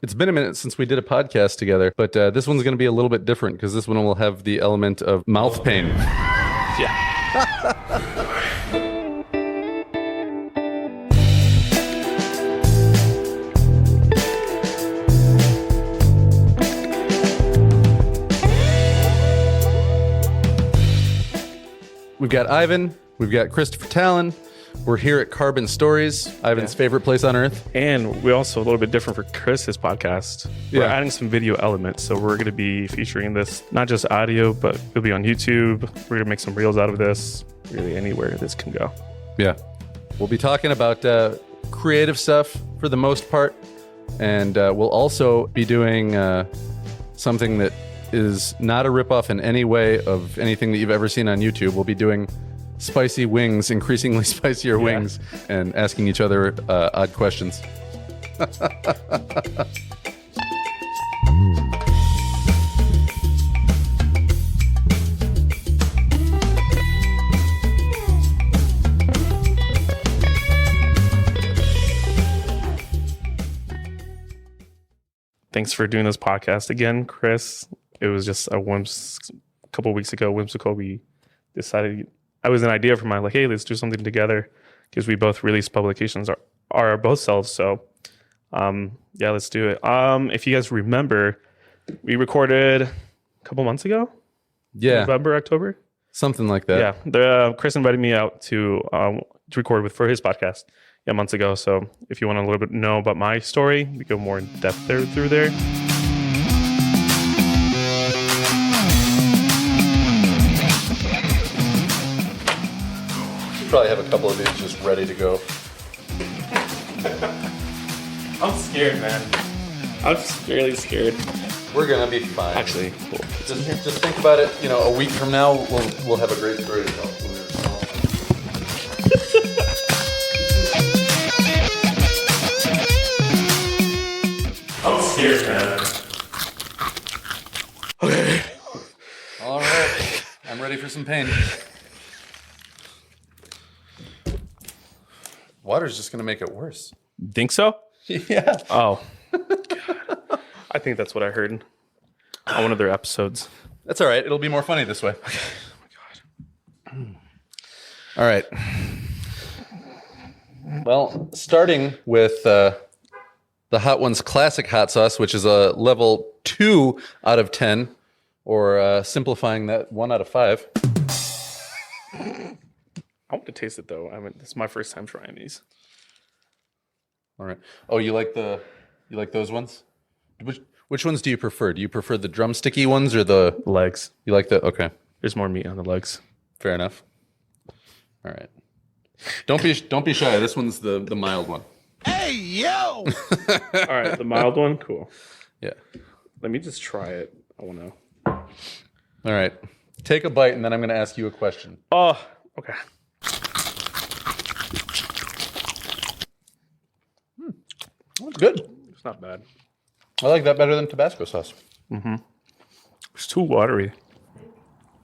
It's been a minute since we did a podcast together, but this one's going to be a little bit different because this one will have the element of mouth pain. Yeah. We've got Ivan. We've got Christopher Talon. We're here at Carbon Stories, Ivan's favorite place on earth. And we're also a little bit different for Chris's podcast. We're adding some video elements. So we're going to be featuring this, not just audio, but it'll be on YouTube. We're going to make some reels out of this, really anywhere this can go. Yeah. We'll be talking about creative stuff for the most part. And we'll also be doing something that is not a ripoff in any way of anything that you've ever seen on YouTube. We'll be doing spicy wings, increasingly spicier wings, and asking each other odd questions. Thanks for doing this podcast again, Chris. It was just a couple of weeks ago, whimsical. We decided, I was an idea from like, hey, let's do something together because we both release publications are both selves. So, let's do it. If you guys remember, we recorded a couple months ago. Yeah, November, October, something like that. Yeah, Chris invited me out to record for his podcast months ago. So, if you want to a little bit know about my story, we go more in depth through there. Probably have a couple of these just ready to go. I'm scared, man. I'm really scared. We're gonna be fine. Actually, cool. Just think about it. You know, a week from now, we'll have a great story to tell. I'm scared, man. Okay. All right. I'm ready for some pain. Water's just gonna make it worse. Think so? Yeah. Oh. God. I think that's what I heard on one of their episodes. That's all right. It'll be more funny this way. Okay. Oh my God. All right. Well, starting with the Hot Ones Classic Hot Sauce, which is a level 2 out of 10, or simplifying that 1 out of 5. I want to taste it though. This is my first time trying these. All right. Oh, you like those ones? Which ones do you prefer? Do you prefer the drumsticky ones or the legs? You like the okay. There's more meat on the legs. Fair enough. All right. Don't be shy. This one's the mild one. Hey yo! All right, the mild one, cool. Yeah. Let me just try it. I want to. All right. Take a bite, and then I'm going to ask you a question. Oh, okay. That's good. It's not bad. I like that better than Tabasco sauce. Mm-hmm. It's too watery.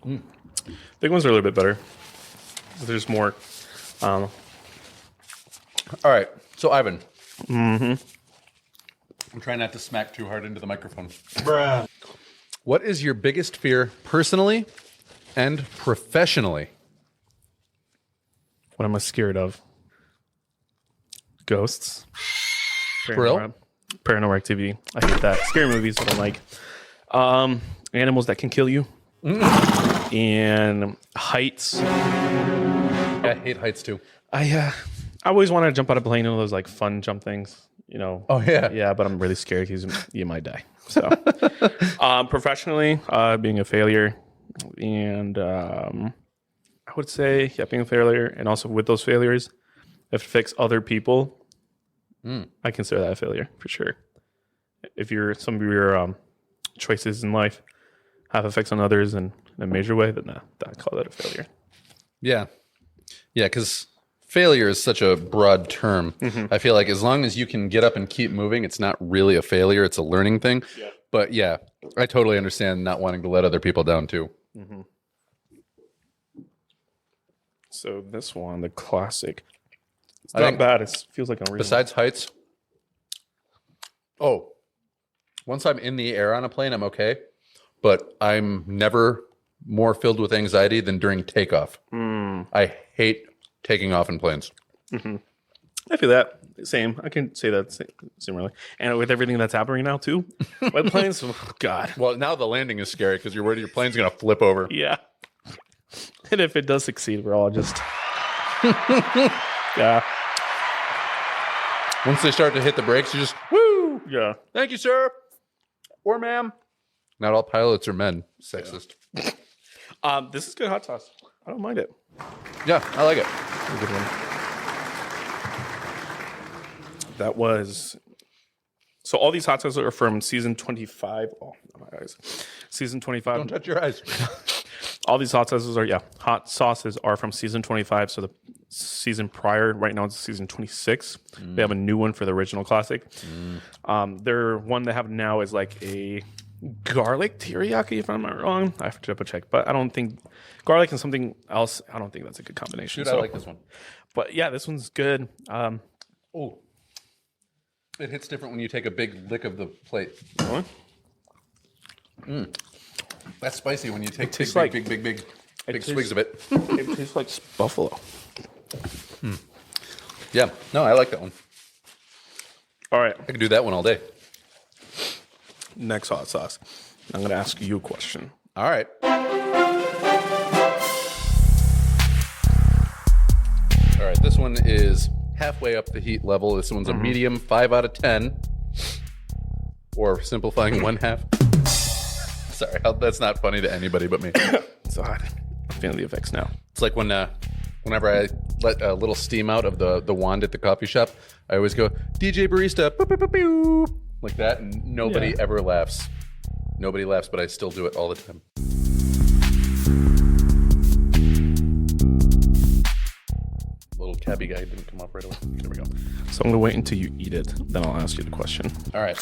Big ones are a little bit better. There's more. All right. So, Ivan. Mm-hmm. I'm trying not to smack too hard into the microphone. Bruh. What is your biggest fear personally and professionally? What am I scared of? Ghosts. Real? Paranormal activity. I hate that. Scary movies I don't like. Animals that can kill you. And heights. Yeah, I hate heights too. I always wanted to jump out of a plane, those like fun jump things, you know. Oh yeah. Yeah, but I'm really scared because you might die. So professionally, being a failure, and I would say being a failure, and also with those failures, if it affects other people, I consider that a failure for sure. If some of your choices in life have effects on others in a major way, then I call that a failure. Yeah. Yeah, because failure is such a broad term. Mm-hmm. I feel like as long as you can get up and keep moving, it's not really a failure. It's a learning thing. Yeah. But yeah, I totally understand not wanting to let other people down too. Mm-hmm. So this one, the classic, it's not bad. It feels like I'm reading. Besides heights, Once I'm in the air on a plane, I'm okay. But I'm never more filled with anxiety than during takeoff. I hate taking off in planes. I feel that. Same. I can say that similarly. And with everything that's happening now, too. With planes, oh, God. Well, now the landing is scary because you're worried your plane's going to flip over. Yeah. And if it does succeed, we're all just... yeah. Once they start to hit the brakes, you just, woo! Yeah. Thank you, sir. Or ma'am. Not all pilots are men. Sexist. This is good hot sauce. I don't mind it. Yeah, I like it. A good one. That was... So all these hot sauces are from season 25. Oh, my eyes. Season 25. Don't touch your eyes. All these hot sauces are from season 25. So the season prior, right now it's season 26. They have a new one for the original classic. Their one they have now is like a garlic teriyaki, if I'm not wrong. I have to double check, but I don't think garlic and something else. I don't think that's a good combination. Dude, I like this one. But yeah, this one's good. Oh, it hits different when you take a big lick of the plate. That's spicy when you take big swigs of it. It tastes like buffalo. Yeah, no, I like that one. All right, I could do that one all day. next hot sauce. I'm going to ask you a question. All right. All right, this one is halfway up the heat level. This one's a medium 5 out of 10. Or simplifying one half. Sorry, that's not funny to anybody but me. It's hot. I'm feeling the effects now. It's like whenever I let a little steam out of the wand at the coffee shop, I always go, DJ barista, boop, boop, boop, boop, like that, and nobody ever laughs. Nobody laughs, but I still do it all the time. Little cabbie guy didn't come off right away. There we go. So I'm going to wait until you eat it, then I'll ask you the question. All right.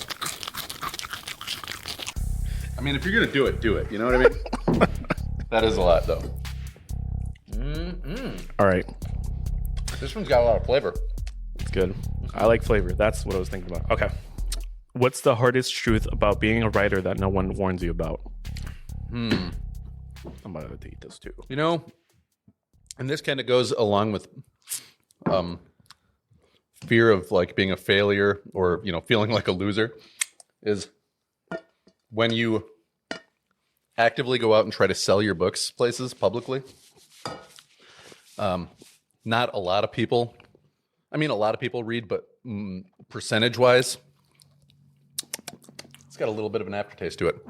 I mean, if you're going to do it. You know what I mean? That is a lot, though. All right. This one's got a lot of flavor. It's good. I like flavor. That's what I was thinking about. Okay. What's the hardest truth about being a writer that no one warns you about? I'm about to eat this too. You know, and this kind of goes along with fear of like being a failure or, you know, feeling like a loser, is when you actively go out and try to sell your books places publicly. Not a lot of people. I mean, a lot of people read, but percentage-wise, it's got a little bit of an aftertaste to it.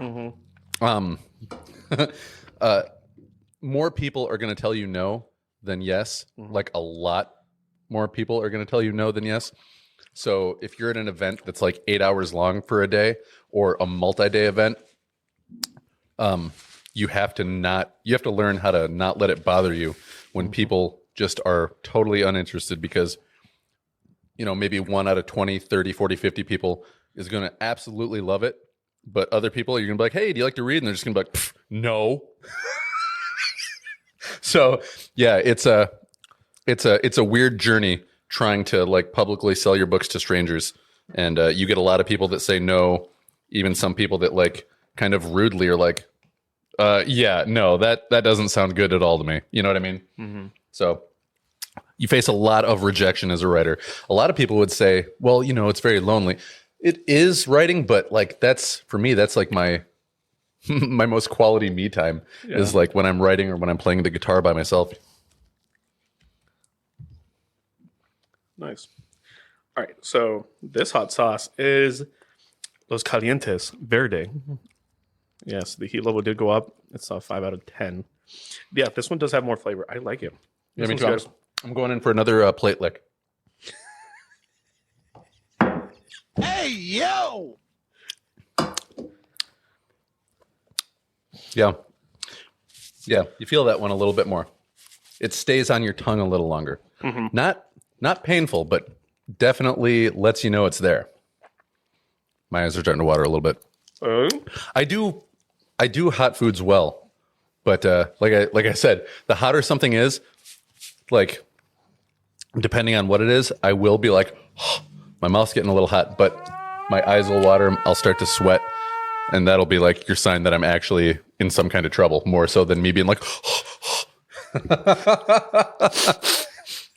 More people are going to tell you no than yes. Like a lot more people are going to tell you no than yes. So if you're at an event that's like 8 hours long for a day or a multi-day event, you have to learn how to not let it bother you when people just are totally uninterested, because, you know, maybe 1 out of 20, 30, 40, 50 people is going to absolutely love it. But other people, you're going to be like, hey, do you like to read? And they're just going to be like, no. So yeah, it's a weird journey trying to like publicly sell your books to strangers. And you get a lot of people that say no, even some people that like kind of rudely are like, yeah, no, that doesn't sound good at all to me. You know what I mean? Mm-hmm. So you face a lot of rejection as a writer. A lot of people would say, well, you know, it's very lonely. It is writing, but like that's like my my most quality me time is like when I'm writing or when I'm playing the guitar by myself. Nice. All right. So this hot sauce is Los Calientes Verde. Yes, the heat level did go up. It's a 5 out of 10. Yeah, this one does have more flavor. I like it. Yeah, me too. I'm going in for another plate lick. Hey, yo! Yeah. Yeah, you feel that one a little bit more. It stays on your tongue a little longer. Mm-hmm. Not painful, but definitely lets you know it's there. My eyes are starting to water a little bit. I do hot foods well, but like I said, the hotter something is, like, depending on what it is, I will be like, oh, my mouth's getting a little hot. But my eyes will water. I'll start to sweat. And that'll be like your sign that I'm actually in some kind of trouble, more so than me being like, all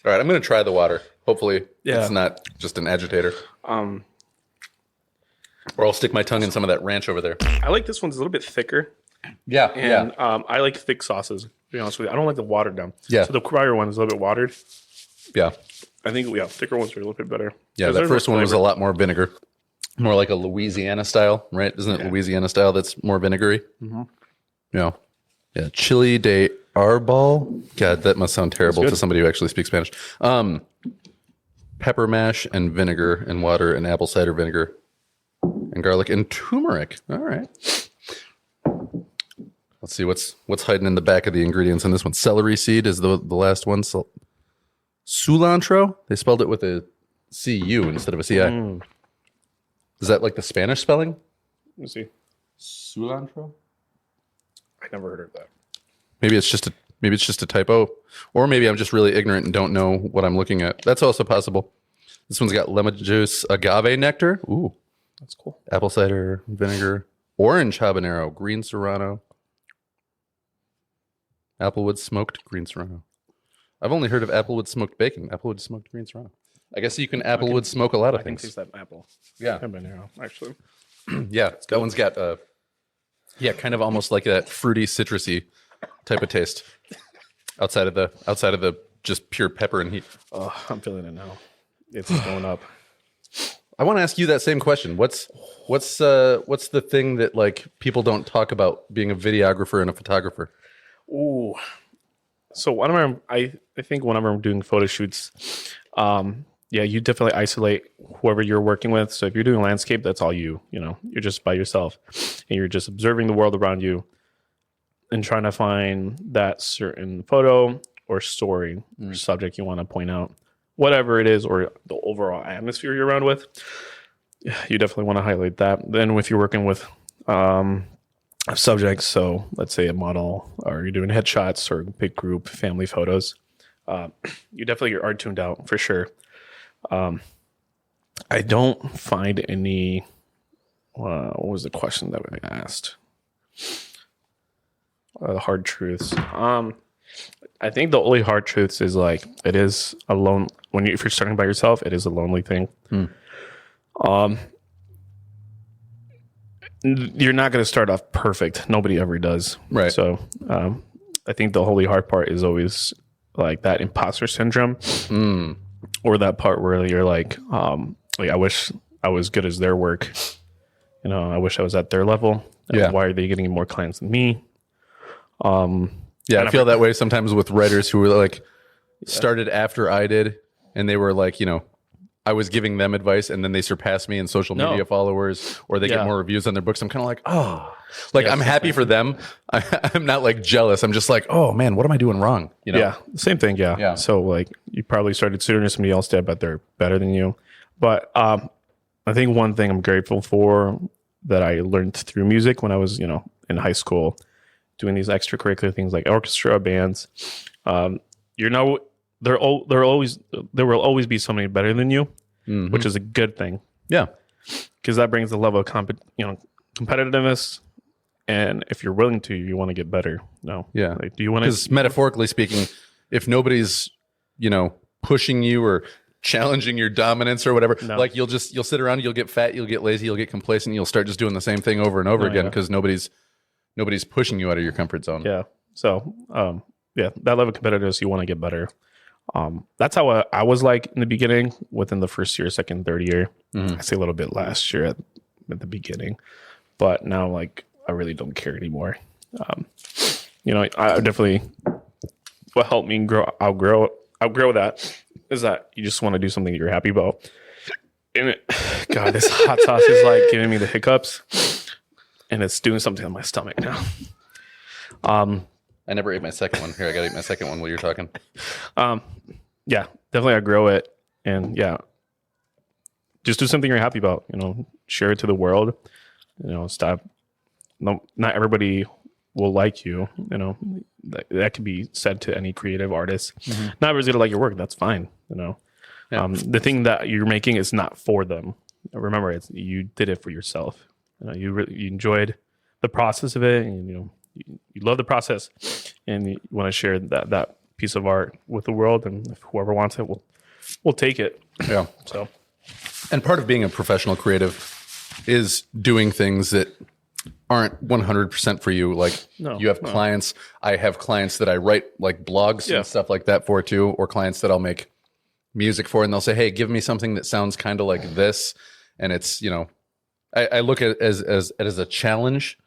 right, I'm going to try the water. Hopefully it's not just an agitator. Or I'll stick my tongue in some of that ranch over there. I like this one's a little bit thicker. Yeah, And I like thick sauces, to be honest with you. I don't like the watered down. Yeah. So the prior one is a little bit watered. Yeah. I think, thicker ones are a little bit better. Yeah, that first one was a lot more vinegar. More like a Louisiana style, right? Isn't it Louisiana style that's more vinegary? Mm-hmm. Yeah. Yeah. Chili de arbol. God, that must sound terrible to somebody who actually speaks Spanish. Pepper mash and vinegar and water and apple cider vinegar and garlic and turmeric. All right. Let's see what's hiding in the back of the ingredients in this one. Celery seed is the last one. Cilantro. They spelled it with a C-U instead of a C-I. Is that like the Spanish spelling? Let me see. Cilantro? I never heard of that. Maybe it's just a typo, or maybe I'm just really ignorant and don't know what I'm looking at. That's also possible. This one's got lemon juice, agave nectar. Ooh, that's cool. Apple cider vinegar, orange habanero, green serrano, applewood smoked green serrano. I've only heard of applewood smoked bacon. Applewood smoked green serrano. I guess you can applewood smoke a lot of things. I can taste that apple. Yeah. Habanero, actually. Yeah, that one's got kind of almost like that fruity, citrusy type of taste. Outside of the just pure pepper and heat. Oh, I'm feeling it now. It's going up. I want to ask you that same question. What's the thing that like people don't talk about being a videographer and a photographer? Ooh. So I think whenever I'm doing photo shoots, you definitely isolate whoever you're working with. So if you're doing landscape, that's all you're just by yourself and you're just observing the world around you and trying to find that certain photo or story or subject you want to point out, whatever it is, or the overall atmosphere you're around with. You definitely want to highlight that. Then if you're working with subjects, so let's say a model, or you're doing headshots or big group family photos, you definitely are tuned out for sure. I don't find any. What was the question that I asked? Hard truths. I think the only hard truths is like it is alone if you're starting by yourself. It is a lonely thing. You're not going to start off perfect. Nobody ever does. Right. So I think the only hard part is always like that imposter syndrome, or that part where you're like I wish I was good as their work. I wish I was at their level. Yeah. Why are they getting more clients than me? I feel that way sometimes with writers who were like started after I did, and they were like, I was giving them advice, and then they surpassed me in social media followers, or they get more reviews on their books. I'm kind of like, I'm happy for them. I'm not like jealous. I'm just like, oh man, what am I doing wrong? Yeah, same thing. Yeah. So like you probably started sooner than somebody else did, but they're better than you. But I think one thing I'm grateful for that I learned through music when I was, in high school, doing these extracurricular things like orchestra, bands. There will always be somebody better than you, which is a good thing. Yeah, because that brings the level of competitiveness, and if you're willing to, you want to get better. No, yeah. Like, do you want to? Because metaphorically speaking, if nobody's pushing you or challenging your dominance or whatever, like you'll sit around, you'll get fat, you'll get lazy, you'll get complacent, you'll start just doing the same thing over and over again because nobody's pushing you out of your comfort zone. Yeah. So that level of competitiveness, you want to get better. That's how I was like in the beginning, within the first year, second, third year. I say a little bit last year at the beginning, but now like I really don't care anymore. I definitely what helped me outgrow that is that you just want to do something that you're happy about. And God, this hot sauce is like giving me the hiccups, and it's doing something on my stomach now. I never ate my second one. Here, I gotta eat my second one while you're talking. Yeah, definitely outgrow it, and just do something you're happy about. Share it to the world. Stop. No, not everybody will like you. That could be said to any creative artist. Not everybody's gonna like your work. That's fine. The thing that you're making is not for them. remember, you did it for yourself. You enjoyed the process of it, and you love the process, and you want to share that piece of art with the world, and if whoever wants it will take it. Yeah. So, And part of being a professional creative is doing things that aren't 100% for you. Like you have clients. I have clients that I write like blogs and stuff like that for too, or clients that I'll make music for, and they'll say, hey, give me something that sounds kind of like this. And it's, I look at it as a challenge,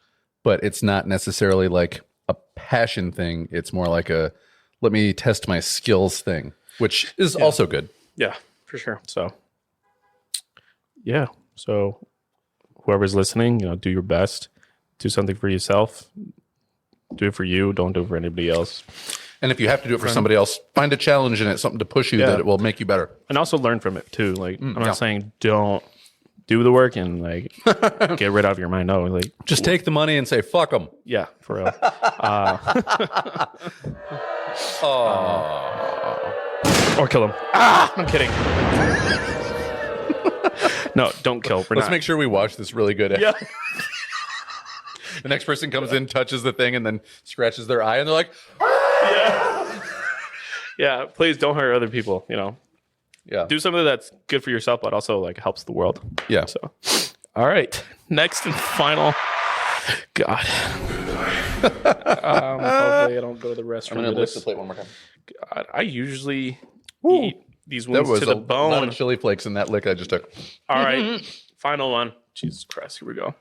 but it's not necessarily like a passion thing. It's more like a, let me test my skills thing, which is also good. Yeah, for sure. So, yeah. So whoever's listening, do your best. Do something for yourself. Do it for you. Don't do it for anybody else. And if you have to do it for somebody else, find a challenge in it, something to push you that it will make you better. And also learn from it too. Like I'm not saying don't do the work and like get rid of your mind. No, like just take the money and say fuck them. Yeah, for real. Or kill him. I'm kidding. No, don't kill. Let's make sure we watch this really good. Yeah. The next person comes in, touches the thing, and then scratches their eye, and they're like, yeah. Please don't hurt other people. yeah, Do something that's good for yourself, but also like helps the world. yeah. So, all right. Next and final. God. Hopefully I don't go to the restroom. I'm gonna lift the plate one more time. God, I usually eat these That wings was to the a lot bone. of chili flakes in that lick I just took. All right. Final one. Jesus Christ. Here we go.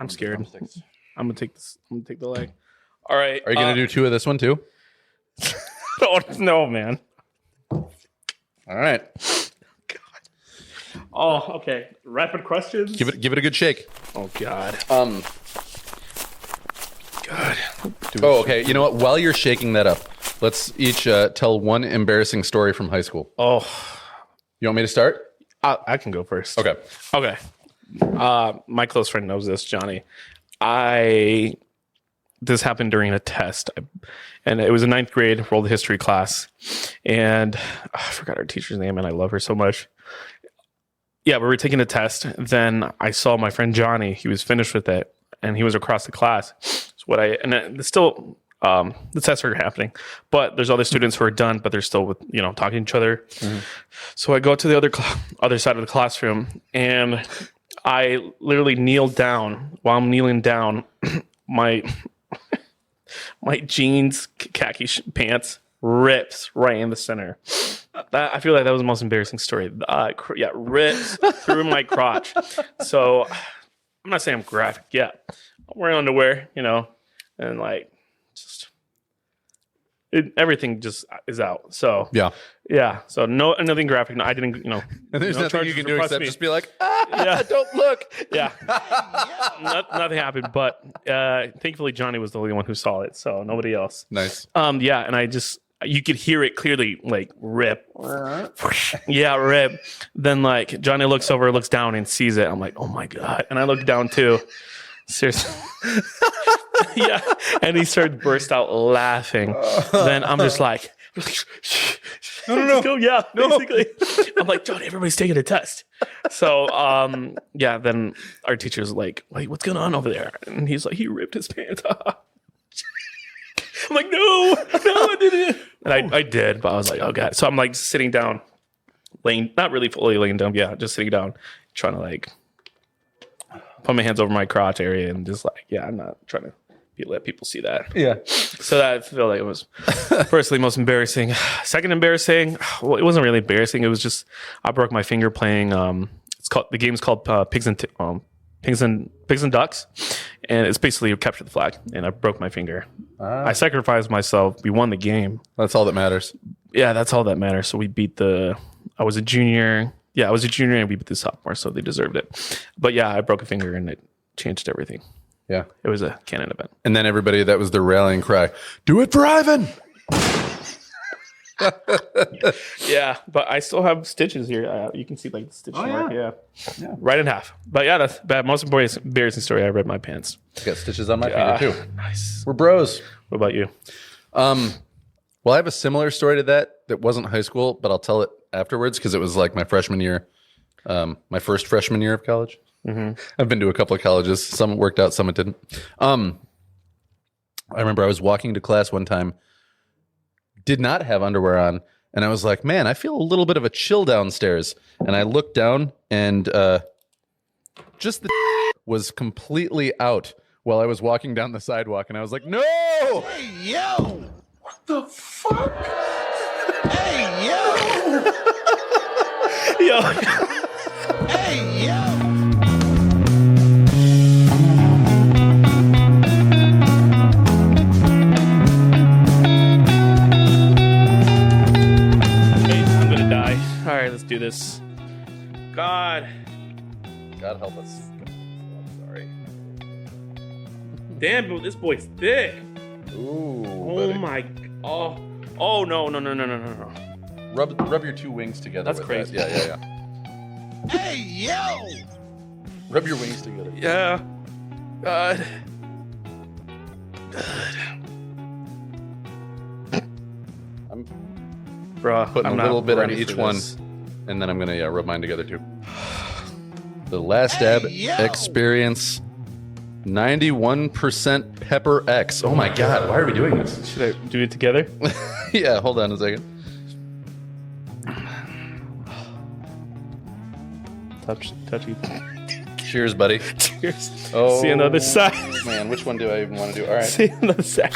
I'm scared. I'm gonna take this. I'm gonna take the leg. All right. Are you gonna do two of this one too? Oh, no, man. All right. God. Oh, okay. Rapid questions. Give it a good shake. Oh God. God. Oh, okay. You know what? While you're shaking that up, let's each tell one embarrassing story from high school. Oh, You want me to start? I can go first. Okay. Okay. My close friend knows this, Johnny. This happened during a test, and it was a 9th grade world history class, and I forgot our teacher's name, and I love her so much. Yeah, we were taking a test. Then I saw my friend Johnny. He was finished with it, and he was across the class. The tests are happening, but there's other students who are done, but they're still talking to each other. Mm-hmm. So I go to the other side of the classroom, and I literally kneel down. While I'm kneeling down, my jeans khaki pants rips right in the center. I feel like that was the most embarrassing story. Rips through my crotch. So I'm not saying I'm graphic yet. I'm wearing underwear, and like everything just is out. So yeah. So nothing graphic. No, I didn't. And there's no nothing you can do except me. just be like, Yeah. don't look. Yeah. Nothing happened, but thankfully Johnny was the only one who saw it, so nobody else. Nice. Yeah, and you could hear it clearly, like rip. Yeah, rip. Then like Johnny looks over, looks down, and sees it. I'm like, oh my God. And I look down too. Seriously. Yeah. And he started burst out laughing. Then I'm just like, no. Go. Yeah, basically. I'm like, Johnny, everybody's taking a test. So, then our teacher's like, wait, what's going on over there? And he's like, he ripped his pants off. I'm like, no, I didn't. And I did, but I was like, oh God. So I'm like sitting down, not really fully laying down, yeah, just sitting down, trying to like put my hands over my crotch area and just like, yeah, I'm not trying to let people see that. Yeah. So that I feel like it was personally most embarrassing. Second embarrassing, well, it wasn't really embarrassing. It was just I broke my finger playing. The game's called Pigs and Ducks, and it's basically you capture the flag. And I broke my finger. I sacrificed myself. We won the game. That's all that matters. Yeah, that's all that matters. So we beat I was a junior. Yeah, I was a junior, and we beat the sophomore, so they deserved it. But yeah, I broke a finger, and it changed everything. Yeah. It was a canon event. And then everybody, that was their rallying cry. Do it for Ivan. Yeah, but I still have stitches here. You can see like the stitch mark. Yeah, right in half. But yeah, that's bad. Most embarrassing story. I read my pants. I got stitches on my finger too. Nice. We're bros. What about you? Well, I have a similar story to that wasn't high school, but I'll tell it afterwards because it was like my freshman year, my first freshman year of college. I've been to a couple of colleges. Some worked out, some it didn't. I remember I was walking to class one time, did not have underwear on, and I was like, man, I feel a little bit of a chill downstairs. And I looked down, and just the was completely out while I was walking down the sidewalk, and I was like, no! Hey, yo! What the fuck? Hey, yo! Yo. Hey, yo! I'm gonna die. All right, let's do this. God God help us. I'm sorry. Damn, but this boy's thick. Ooh, Oh buddy. my. Oh no. Rub your two wings together. That's with crazy. that. Yeah. Hey, yo! Rub your wings together. Yeah. God. I'm Bruh, putting I'm a little not bit on ready each for one, this. and then I'm gonna rub mine together too. The last dab yo! experience, 91% Pepper X. Oh my God, why are we doing this? Should I do it together? Yeah, hold on a second. Touchy. Cheers, buddy. Cheers. Oh, See you on the other side. Man, which one do I even want to do? All right. See you on the other side.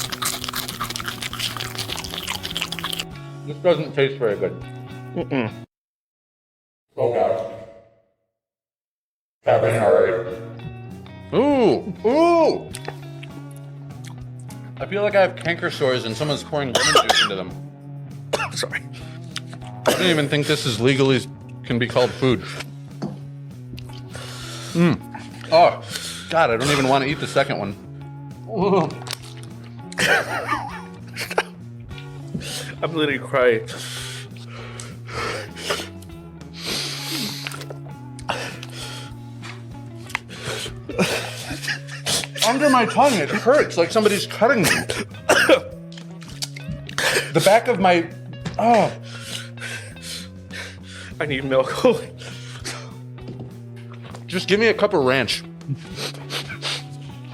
This doesn't taste very good. Oh God. Happening already. Ooh. I feel like I have canker sores and someone's pouring lemon juice into them. Sorry. I don't even think this is legally can be called food. Oh, God, I don't even want to eat the second one. I'm literally crying. Under my tongue, it hurts like somebody's cutting me. The back of my... Oh. I need milk. Just give me a cup of ranch.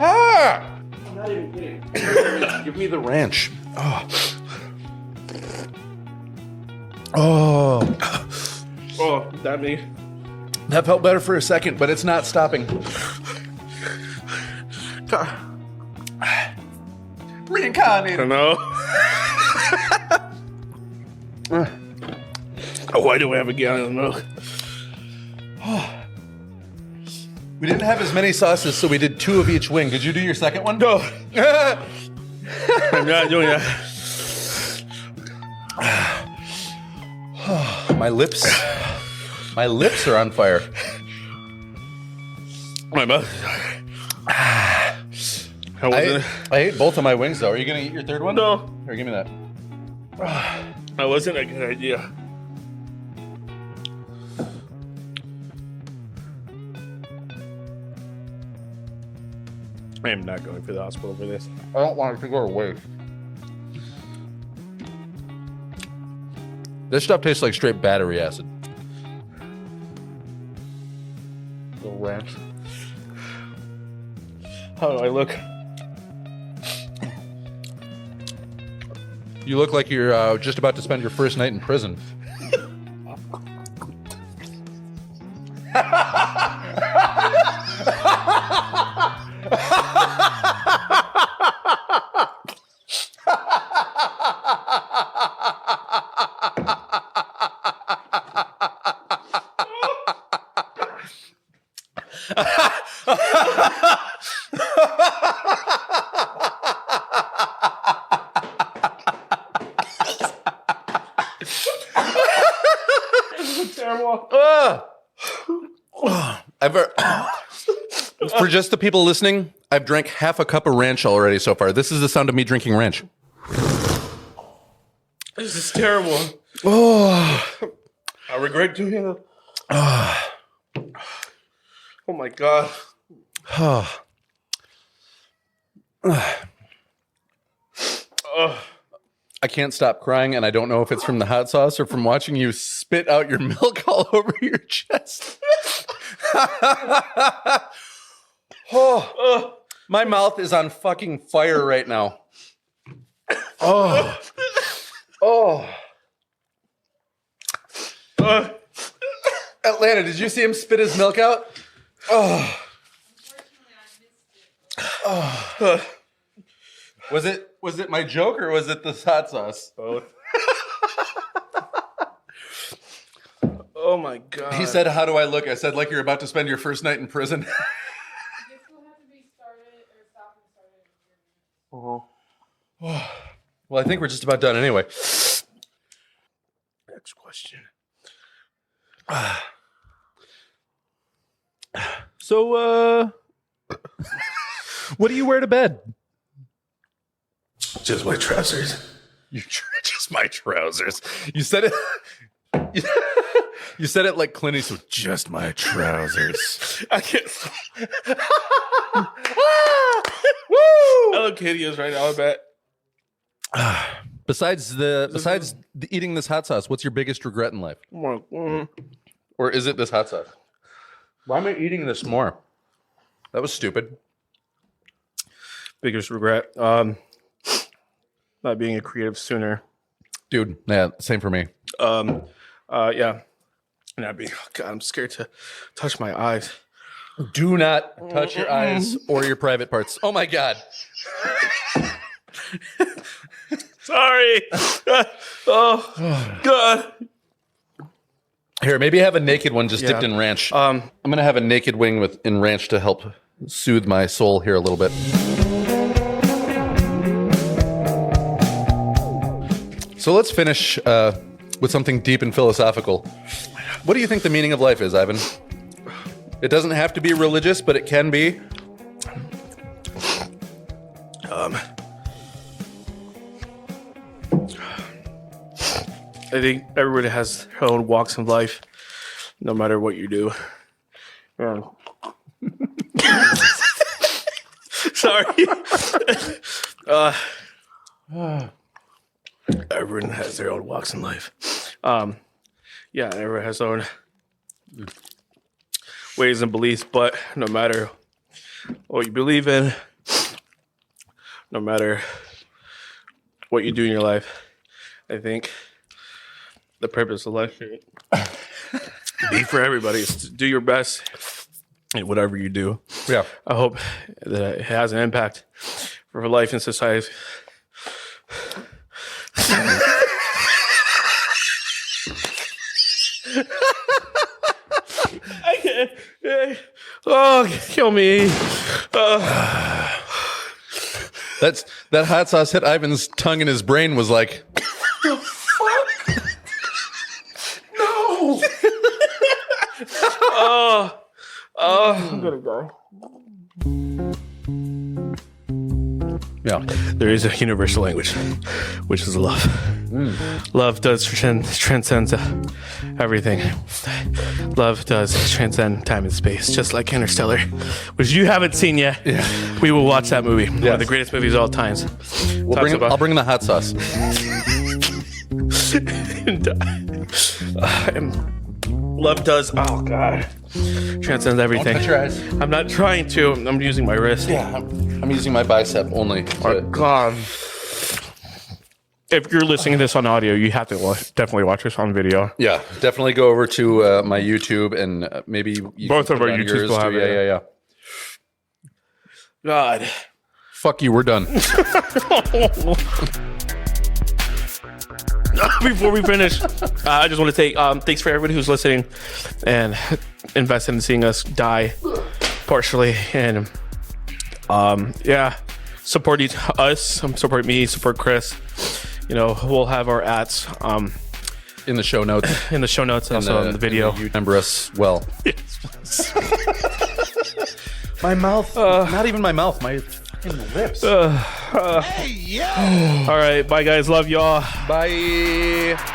Ah! I'm not even kidding. Give me the ranch. Oh, Oh, that me. that felt better for a second, but it's not stopping. Reincarnated. No. Why do I have a gallon of milk? We didn't have as many sauces, so we did 2 of each wing. Did you do your second one? No. I'm not doing that. My lips are on fire. My mouth. How was it? I ate both of my wings, though. Are you gonna eat your third one? No. Here, give me that. That wasn't a good idea. I am not going for the hospital for this. I don't want it to go to waste. This stuff tastes like straight battery acid. Little ranch. How do I look? You look like you're just about to spend your first night in prison. Terrible. For just the people listening, I've drank half a cup of ranch already so far. This is the sound of me drinking ranch. This is terrible. Oh, I regret doing it. Oh my god. I can't stop crying, and I don't know if it's from the hot sauce or from watching you spit out your milk all over your chest. Oh, my mouth is on fucking fire right now. Oh. Atlanta, did you see him spit his milk out? Oh. Was it my joke or was it the hot sauce? Both. Oh my god. He said, "How do I look?" I said, "Like you're about to spend your first night in prison." This will have to be started or stopped and started. Well, I think we're just about done anyway. Next question. So, what do you wear to bed? Just my trousers. Just my trousers. You said it. You said it like Clint Eastwood. Just my trousers. I can't. Hello Kitty is right now, I bet. Besides the eating this hot sauce, what's your biggest regret in life? Or is it this hot sauce? Why am I eating this more? That was stupid. Biggest regret. Not being a creative sooner. Dude, yeah, same for me. Yeah. Not being, oh God, I'm scared to touch my eyes. Do not touch your eyes or your private parts. Oh my God. Sorry. Oh, God. Here, maybe have a naked one just dipped in ranch. I'm going to have a naked wing in ranch to help soothe my soul here a little bit. So let's finish with something deep and philosophical. What do you think the meaning of life is, Ivan? It doesn't have to be religious, but it can be. I think everybody has their own walks in life, no matter what you do. Sorry. Everyone has their own walks in life. Yeah, everyone has their own ways and beliefs, but no matter what you believe in, no matter what you do in your life, I think the purpose of life should be for everybody is to do your best in whatever you do. Yeah. I hope that it has an impact for life and society. I can't. Oh, kill me. That hot sauce hit Ivan's tongue and his brain was like, The fuck? No! I'm gonna die. yeah. There is a universal language, which is love. Love does transcend everything. Love does transcend time and space, just like Interstellar, which you haven't seen yet. Yeah. We will watch that movie. One of the greatest movies of all times. I'll bring the hot sauce. Love does, oh God, transcends everything. Don't touch your eyes. I'm not trying to. I'm using my wrist. Yeah, I'm using my bicep only. Oh God. If you're listening to this on audio, you have to definitely watch this on video. Yeah, definitely go over to my YouTube and maybe you Both can of put our it on YouTubes yours will have too. it. Yeah. God. Fuck you, we're done. Before we finish, I just want to say thanks for everybody who's listening and invested in seeing us die partially. And yeah, support us, support me, support Chris. You know, we'll have our ads In the show notes. in the show notes and also in the video. You remember us well. My mouth. Not even my mouth. My fucking lips. All right, bye guys. Love y'all. Bye.